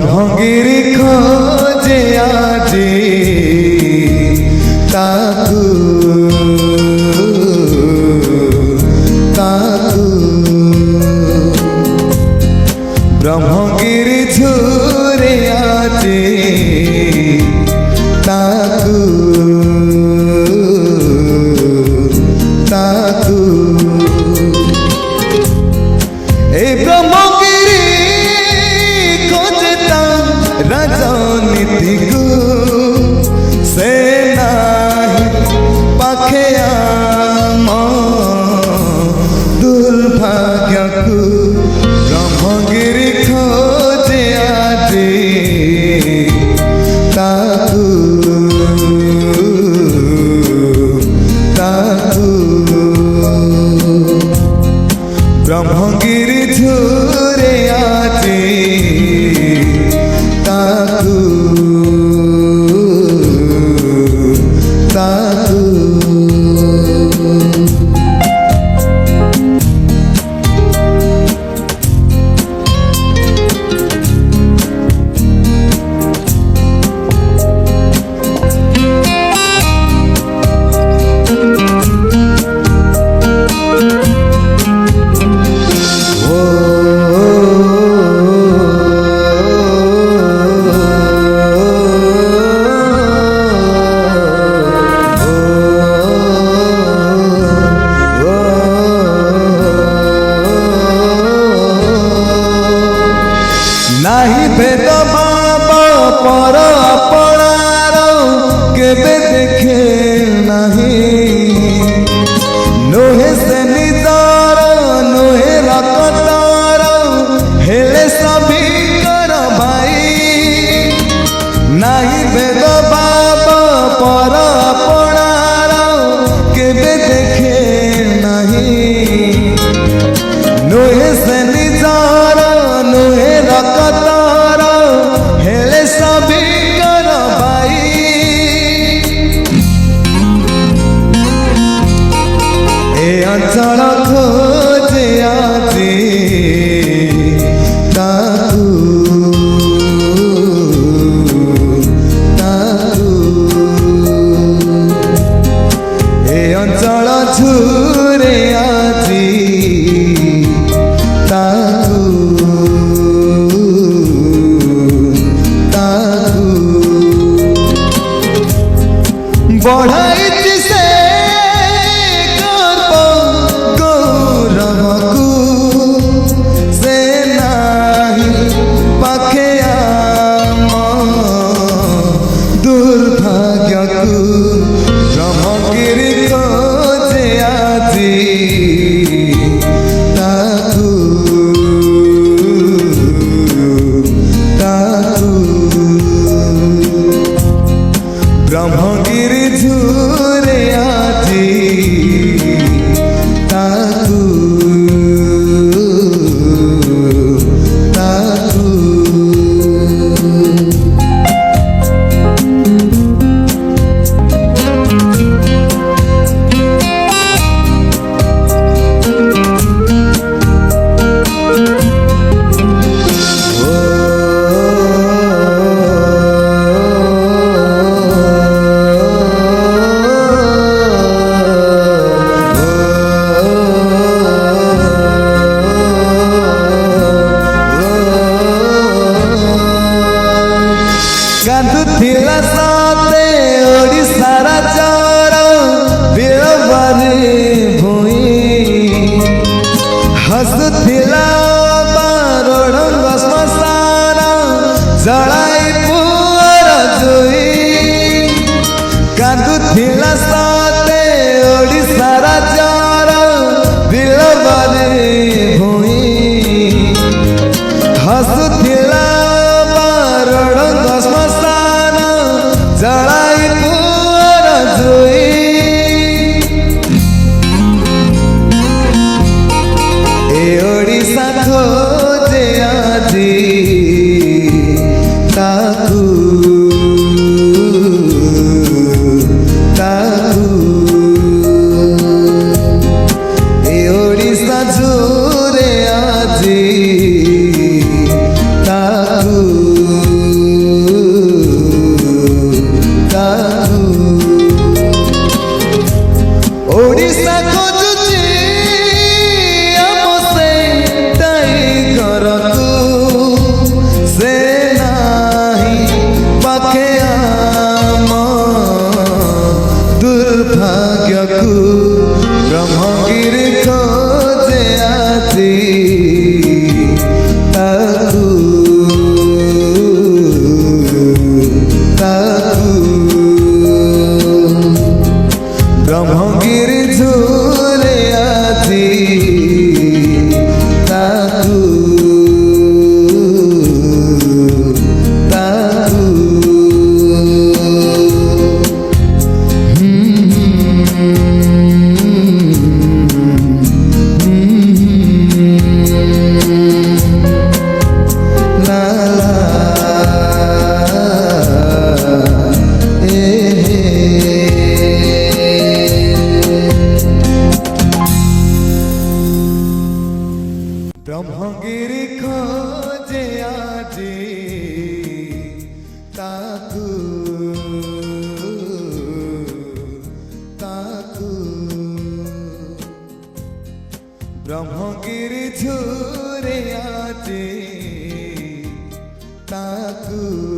ब्रह्मगिरी खोजे आजी ताकू ताकू ब्रह्मगिरी झूरे आजी ताकू ताकू ए ब्रह्मगिरी खोजता राजनीति को से नाही पाखे आम दुर्भाग्य को ब्रह्मगिरी खोजे आजी ताकू ताकू ब्रह्मगिरी झूरे आजी ताकू ताकू नाही भेद बाबा पर अपनार केबे देखे नहीं नोहे से निजार नोहे रकतार हेले सभी कर भाई नाही भेद बाबा पर अपनार केबे देखे नहीं नोहे से निजार नोहे रकतार हेले सभी कर भाई ए अंचल खोजे आजी ताकू ताकू ए अंचल झूरे आजी ताकू बढ़ाई से गर्व गौरव को से नाही पाखे आम दुर्भाग्य को ब्रह्मगिरी खोजे आजी ताकू ताकू ब्रह्मगिरी झूरे आजी ताकू ताकू कांदुथिला साथे ओडिशार चर बिलबारे भूई हसुथिला बारोडंग श्मशान जड़ाई पुअर जुई कांदुथिला साथे ओडिशार चर बिलबारे भूई हसुथिला बारोडंग श्मशान जड़ाई पुअर जुई ए ओडिशा खोजे आजी ताकू ताकू ए ओडिशा झूरे आजी ताकू আজি তাকু তাকু ব্রহ্মগিরি ঝুলে আজি তাকু তাকু la la ব্রহ্মগিরি খোঁজে আজি তাকু তাকু ব্রহ্মগিরি ঝুরে আজি তাকু